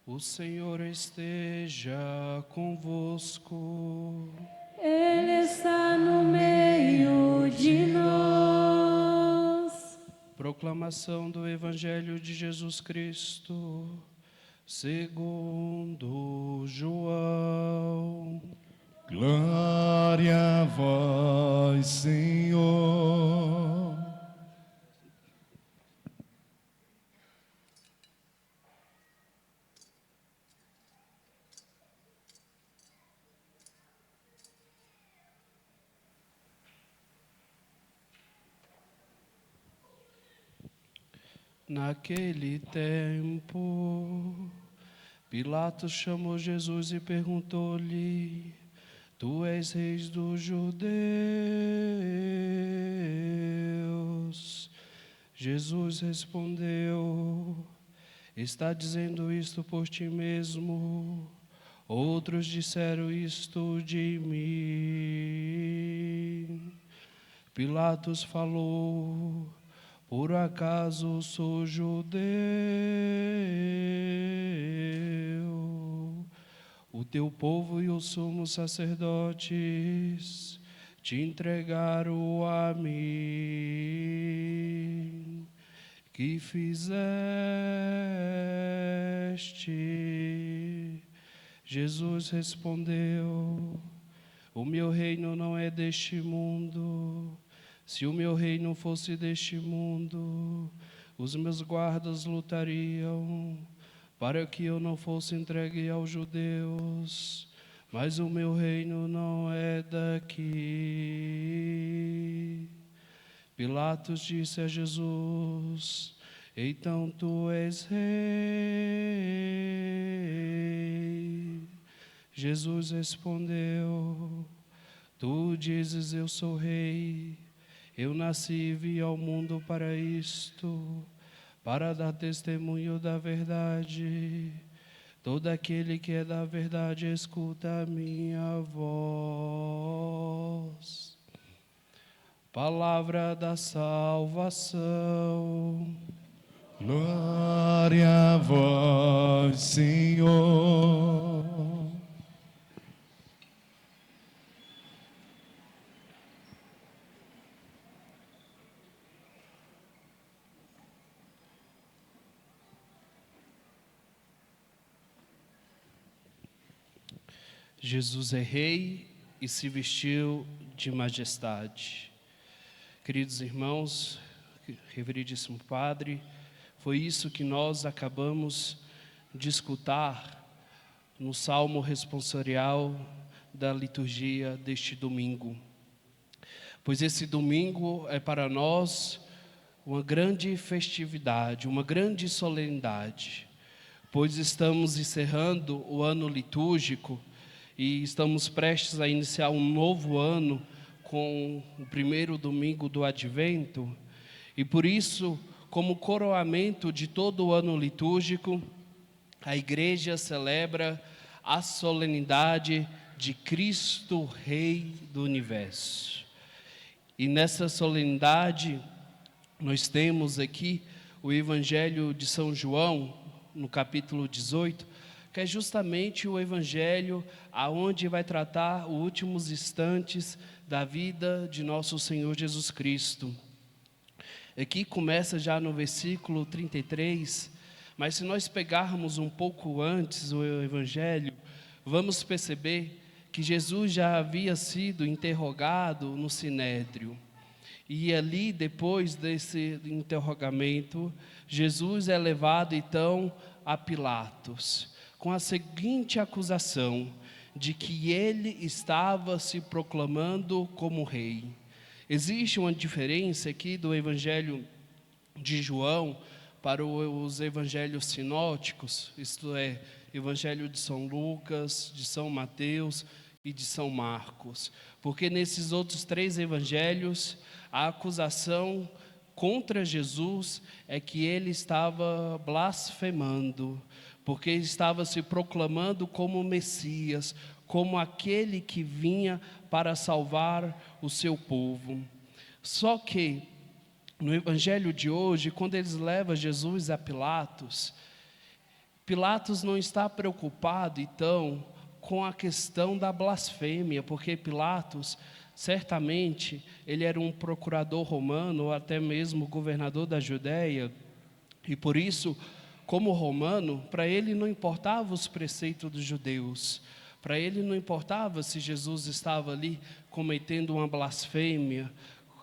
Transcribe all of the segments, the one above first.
O Senhor esteja convosco. Ele está no meio de nós. Proclamação do Evangelho de Jesus Cristo, segundo João. Glória a vós, Senhor. Naquele tempo, Pilatos chamou Jesus e perguntou-lhe: Tu és rei dos judeus? Jesus respondeu: Está dizendo isto por ti mesmo? Outros disseram isto de mim. Pilatos falou: Por acaso sou judeu? O teu povo e os sumos sacerdotes te entregaram a mim. Que fizeste? Jesus respondeu: O meu reino não é deste mundo. Se o meu reino fosse deste mundo, os meus guardas lutariam para que eu não fosse entregue aos judeus. Mas o meu reino não é daqui. Pilatos disse a Jesus: Então tu és rei? Jesus respondeu: Tu dizes eu sou rei. Eu nasci e vim ao mundo para isto, para dar testemunho da verdade. Todo aquele que é da verdade escuta a minha voz. Palavra da salvação. Glória a vós, Senhor. Jesus é rei e se vestiu de majestade. Queridos irmãos, reverendíssimo Padre, foi isso que nós acabamos de escutar no Salmo responsorial da liturgia deste domingo. Pois esse domingo é para nós uma grande festividade, uma grande solenidade, pois estamos encerrando o ano litúrgico e estamos prestes a iniciar um novo ano com o primeiro domingo do Advento. E por isso, como coroamento de todo o ano litúrgico, a Igreja celebra a solenidade de Cristo Rei do Universo. E nessa solenidade, nós temos aqui o Evangelho de São João, no capítulo 18, que é justamente o Evangelho aonde vai tratar os últimos instantes da vida de nosso Senhor Jesus Cristo. Aqui começa já no versículo 33, mas se nós pegarmos um pouco antes o Evangelho, vamos perceber que Jesus já havia sido interrogado no Sinédrio. E ali, depois desse interrogamento, Jesus é levado então a Pilatos, com a seguinte acusação, de que ele estava se proclamando como rei. Existe uma diferença aqui do Evangelho de João para os evangelhos sinóticos, isto é, Evangelho de São Lucas, de São Mateus e de São Marcos, porque nesses outros três evangelhos a acusação contra Jesus é que ele estava blasfemando, porque estava se proclamando como Messias, como aquele que vinha para salvar o seu povo. Só que no evangelho de hoje, quando eles levam Jesus a Pilatos, Pilatos não está preocupado, então, com a questão da blasfêmia, porque Pilatos, certamente, ele era um procurador romano, ou até mesmo governador da Judéia, e por isso, como romano, para ele não importava os preceitos dos judeus, para ele não importava se Jesus estava ali cometendo uma blasfêmia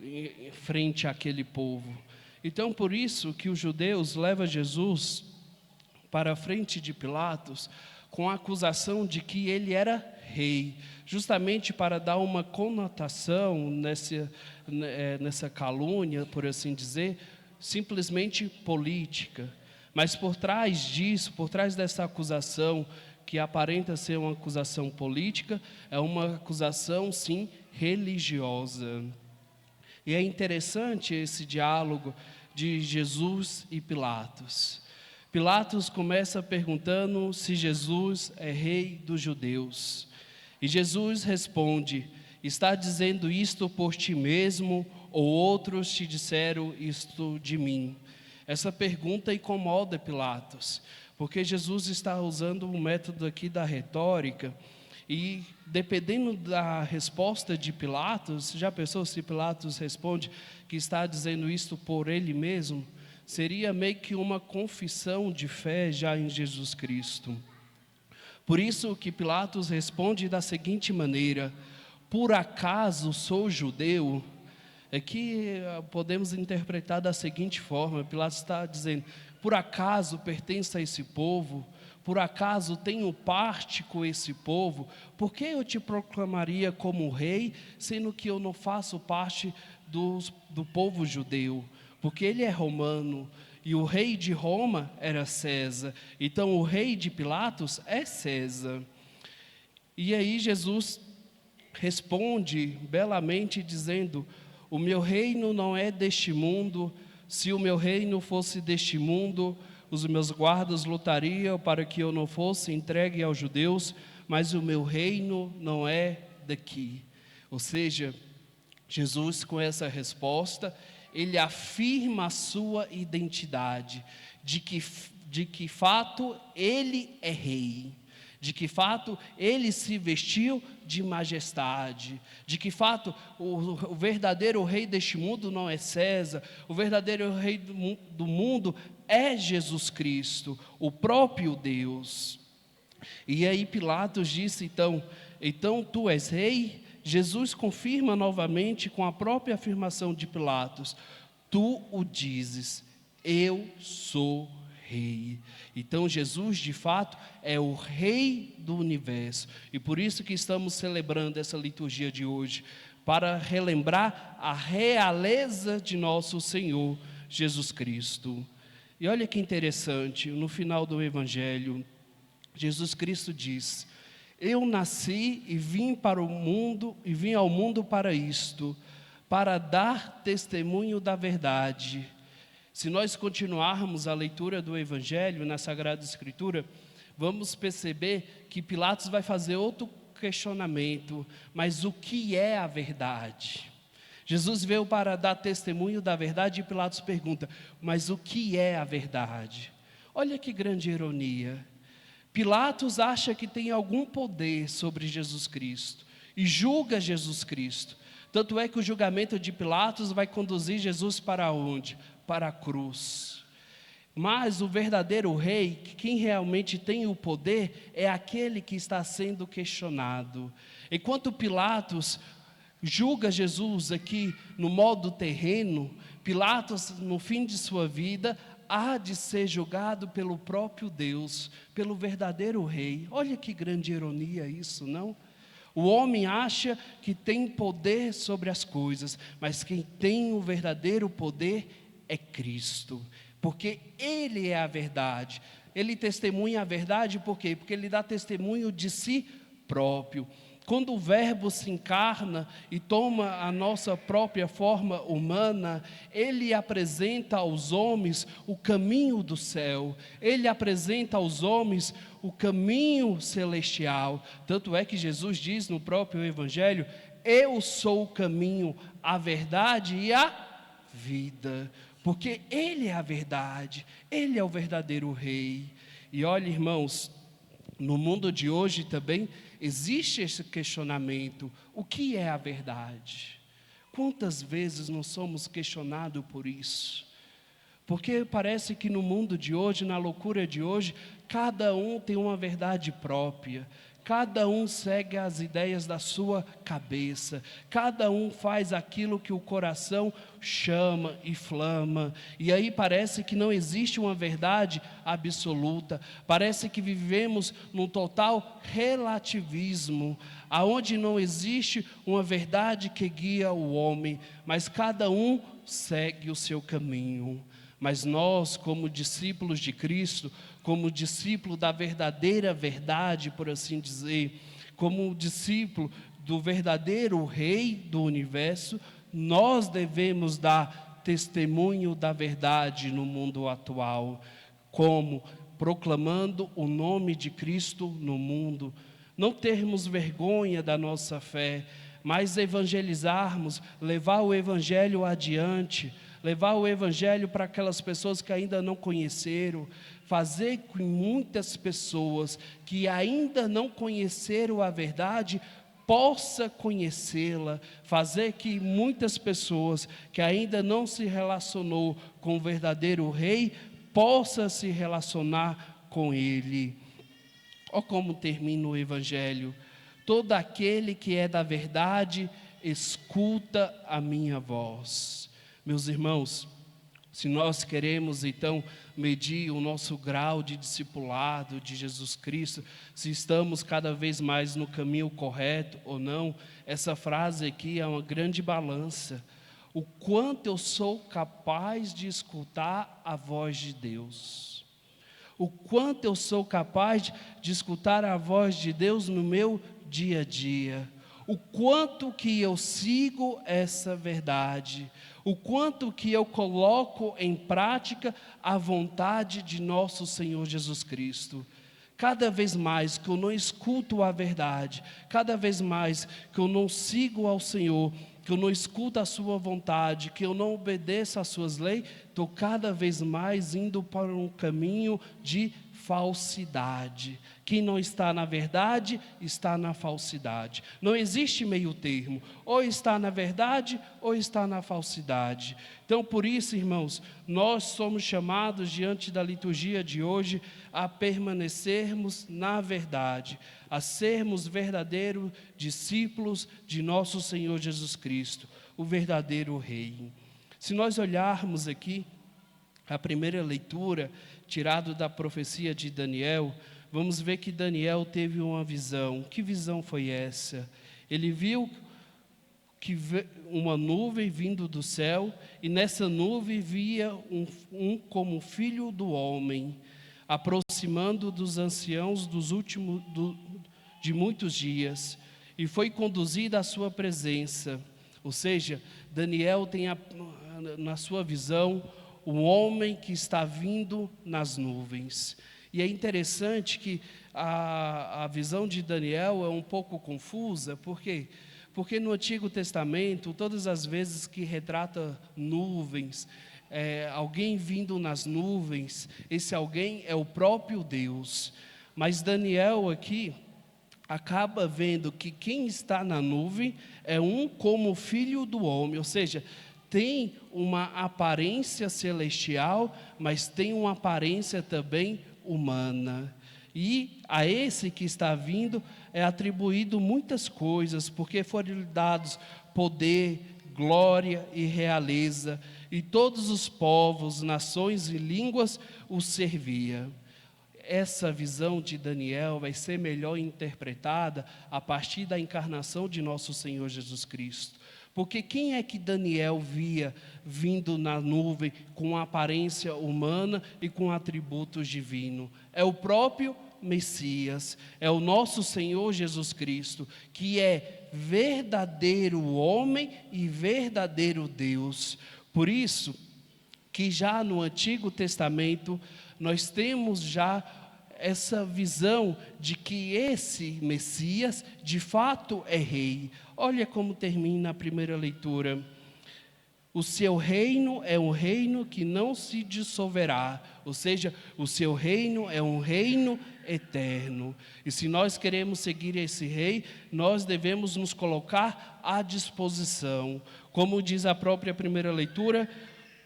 em frente àquele povo. Então, por isso que os judeus levam Jesus para a frente de Pilatos com a acusação de que ele era rei, justamente para dar uma conotação nessa calúnia, por assim dizer, simplesmente política. Mas por trás disso, por trás dessa acusação, que aparenta ser uma acusação política, é uma acusação, sim, religiosa. E é interessante esse diálogo de Jesus e Pilatos. Pilatos começa perguntando se Jesus é rei dos judeus. E Jesus responde: está dizendo isto por ti mesmo, ou outros te disseram isto de mim? Essa pergunta incomoda Pilatos, porque Jesus está usando um método aqui da retórica, e dependendo da resposta de Pilatos, já pensou se Pilatos responde que está dizendo isto por ele mesmo? Seria meio que uma confissão de fé já em Jesus Cristo. Por isso que Pilatos responde da seguinte maneira: por acaso sou judeu? É que podemos interpretar da seguinte forma: Pilatos está dizendo, por acaso pertenço a esse povo? Por acaso tenho parte com esse povo? Por que eu te proclamaria como rei, sendo que eu não faço parte do povo judeu? Porque ele é romano, e o rei de Roma era César, então o rei de Pilatos é César. E aí Jesus responde belamente dizendo: o meu reino não é deste mundo. Se o meu reino fosse deste mundo, os meus guardas lutariam para que eu não fosse entregue aos judeus, mas o meu reino não é daqui. Ou seja, Jesus, com essa resposta, ele afirma a sua identidade, de que fato ele é rei, de que fato ele se vestiu de majestade, de que fato o verdadeiro rei deste mundo não é César, o verdadeiro rei do mundo é Jesus Cristo, o próprio Deus. E aí Pilatos disse então tu és rei? Jesus confirma novamente com a própria afirmação de Pilatos: tu o dizes, eu sou rei. Então Jesus de fato é o rei do universo, e por isso que estamos celebrando essa liturgia de hoje, para relembrar a realeza de nosso Senhor Jesus Cristo. E olha que interessante, no final do Evangelho, Jesus Cristo diz: eu nasci e vim para o mundo, e vim ao mundo para isto, para dar testemunho da verdade. Se nós continuarmos a leitura do Evangelho na Sagrada Escritura, vamos perceber que Pilatos vai fazer outro questionamento: mas o que é a verdade? Jesus veio para dar testemunho da verdade, e Pilatos pergunta: mas o que é a verdade? Olha que grande ironia. Pilatos acha que tem algum poder sobre Jesus Cristo e julga Jesus Cristo. Tanto é que o julgamento de Pilatos vai conduzir Jesus para onde? Para a cruz. Mas o verdadeiro rei, quem realmente tem o poder, é aquele que está sendo questionado. Enquanto Pilatos julga Jesus aqui no modo terreno, Pilatos, no fim de sua vida, há de ser julgado pelo próprio Deus, pelo verdadeiro rei. Olha que grande ironia isso, não? O homem acha que tem poder sobre as coisas, mas quem tem o verdadeiro poder é Cristo, porque Ele é a verdade. Ele testemunha a verdade, por quê? Porque Ele dá testemunho de si próprio. Quando o Verbo se encarna e toma a nossa própria forma humana, Ele apresenta aos homens o caminho do céu, Ele apresenta aos homens o caminho celestial. Tanto é que Jesus diz no próprio Evangelho: eu sou o caminho, a verdade e a vida, porque Ele é a verdade, Ele é o verdadeiro rei. E olha, irmãos, no mundo de hoje também existe esse questionamento: o que é a verdade? Quantas vezes nós somos questionados por isso? Porque parece que no mundo de hoje, na loucura de hoje, cada um tem uma verdade própria, cada um segue as ideias da sua cabeça, cada um faz aquilo que o coração chama e flama, e aí parece que não existe uma verdade absoluta, parece que vivemos num total relativismo, aonde não existe uma verdade que guia o homem, mas cada um segue o seu caminho. Mas nós, como discípulos de Cristo, como discípulo da verdadeira verdade, por assim dizer, como discípulo do verdadeiro Rei do Universo, nós devemos dar testemunho da verdade no mundo atual, como proclamando o nome de Cristo no mundo, não termos vergonha da nossa fé, mas evangelizarmos, levar o Evangelho adiante, levar o Evangelho para aquelas pessoas que ainda não conheceram, fazer com que muitas pessoas que ainda não conheceram a verdade, possa conhecê-la, fazer que muitas pessoas que ainda não se relacionou com o verdadeiro Rei, possa se relacionar com Ele. Olha como termina o Evangelho: todo aquele que é da verdade, escuta a minha voz. Meus irmãos, se nós queremos então medir o nosso grau de discipulado de Jesus Cristo, se estamos cada vez mais no caminho correto ou não, essa frase aqui é uma grande balança. O quanto eu sou capaz de escutar a voz de Deus. O quanto eu sou capaz de escutar a voz de Deus no meu dia a dia. O quanto que eu sigo essa verdade, o quanto que eu coloco em prática a vontade de nosso Senhor Jesus Cristo. Cada vez mais que eu não escuto a verdade, cada vez mais que eu não sigo ao Senhor, que eu não escuto a sua vontade, que eu não obedeço às suas leis, estou cada vez mais indo para um caminho de falsidade. Quem não está na verdade, está na falsidade. Não existe meio termo, ou está na verdade, ou está na falsidade. Então, por isso, irmãos, nós somos chamados, diante da liturgia de hoje, a permanecermos na verdade, a sermos verdadeiros discípulos de nosso Senhor Jesus Cristo, o verdadeiro Rei. Se nós olharmos aqui a primeira leitura, tirado da profecia de Daniel, vamos ver que Daniel teve uma visão. Que visão foi essa? Ele viu que uma nuvem vindo do céu, e nessa nuvem via um como filho do homem, aproximando dos anciãos de muitos dias, e foi conduzido à sua presença. Ou seja, Daniel tem na sua visão um homem que está vindo nas nuvens. E é interessante que a visão de Daniel é um pouco confusa. Por quê? Porque no Antigo Testamento, todas as vezes que retrata nuvens, alguém vindo nas nuvens, esse alguém é o próprio Deus. Mas Daniel aqui acaba vendo que quem está na nuvem é um como filho do homem, ou seja, tem uma aparência celestial, mas tem uma aparência também humana. E a esse que está vindo é atribuído muitas coisas, porque foram dados poder, glória e realeza, e todos os povos, nações e línguas o serviam. Essa visão de Daniel vai ser melhor interpretada a partir da encarnação de nosso Senhor Jesus Cristo. Porque quem é que Daniel via vindo na nuvem com aparência humana e com atributos divinos? É o próprio Messias, é o nosso Senhor Jesus Cristo, que é verdadeiro homem e verdadeiro Deus. Por isso que já no Antigo Testamento nós temos já essa visão de que esse Messias de fato é rei. Olha como termina a primeira leitura. O seu reino é um reino que não se dissolverá, ou seja, o seu reino é um reino eterno. E se nós queremos seguir esse rei, nós devemos nos colocar à disposição. Como diz a própria primeira leitura,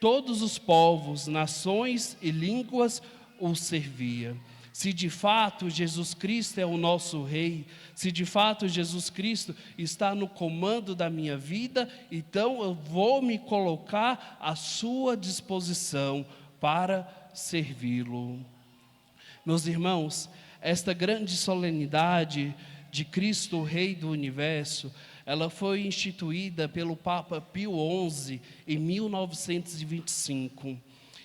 todos os povos, nações e línguas o serviam. Se de fato Jesus Cristo é o nosso Rei, se de fato Jesus Cristo está no comando da minha vida, então eu vou me colocar à sua disposição para servi-lo. Meus irmãos, esta grande solenidade de Cristo, o Rei do Universo, ela foi instituída pelo Papa Pio XI em 1925.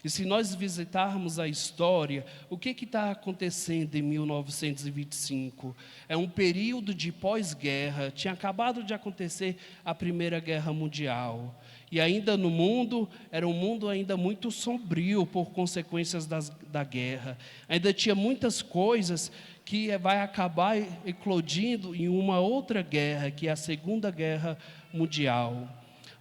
E se nós visitarmos a história, o que está acontecendo em 1925? É um período de pós-guerra, tinha acabado de acontecer a Primeira Guerra Mundial. E ainda no mundo, era um mundo ainda muito sombrio por consequências da guerra. Ainda tinha muitas coisas que vai acabar eclodindo em uma outra guerra, que é a Segunda Guerra Mundial.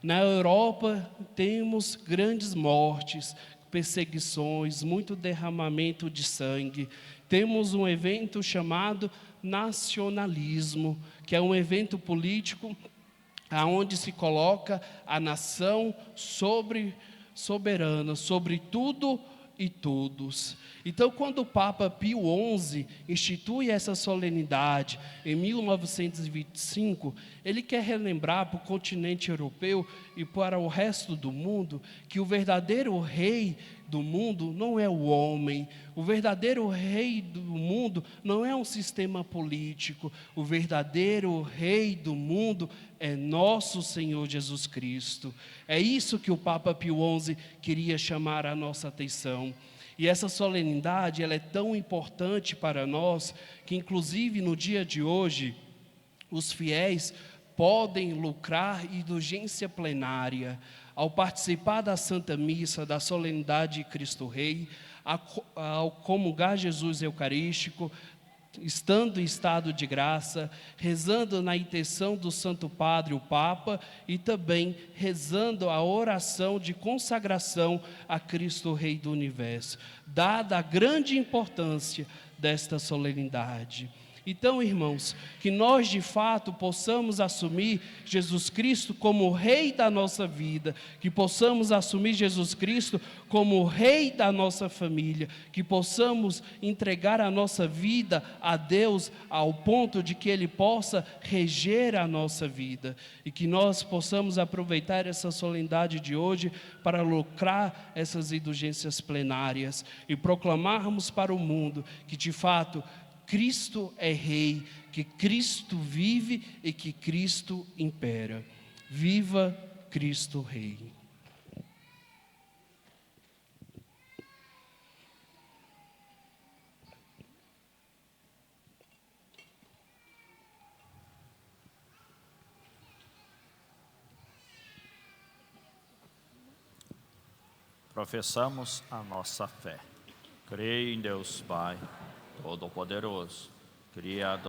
Na Europa, temos grandes mortes, perseguições, muito derramamento de sangue. Temos um evento chamado nacionalismo, que é um evento político aonde se coloca a nação soberana, sobre tudo e todos. Então, quando o Papa Pio XI institui essa solenidade em 1925, ele quer relembrar para o continente europeu e para o resto do mundo que o verdadeiro rei do mundo não é o homem, o verdadeiro rei do mundo não é um sistema político, o verdadeiro rei do mundo é nosso Senhor Jesus Cristo. É isso que o Papa Pio XI queria chamar a nossa atenção. E essa solenidade, ela é tão importante para nós, que inclusive no dia de hoje, os fiéis podem lucrar indulgência plenária ao participar da Santa Missa, da solenidade de Cristo Rei, ao comungar Jesus Eucarístico, estando em estado de graça, rezando na intenção do Santo Padre, o Papa, e também rezando a oração de consagração a Cristo Rei do Universo, dada a grande importância desta solenidade. Então, irmãos, que nós de fato possamos assumir Jesus Cristo como o Rei da nossa vida, que possamos assumir Jesus Cristo como o Rei da nossa família, que possamos entregar a nossa vida a Deus ao ponto de que Ele possa reger a nossa vida, e que nós possamos aproveitar essa solenidade de hoje para lucrar essas indulgências plenárias e proclamarmos para o mundo que de fato Cristo é Rei, que Cristo vive e que Cristo impera. Viva Cristo Rei! Professamos a nossa fé. Creio em Deus Pai Todo-Poderoso, Criador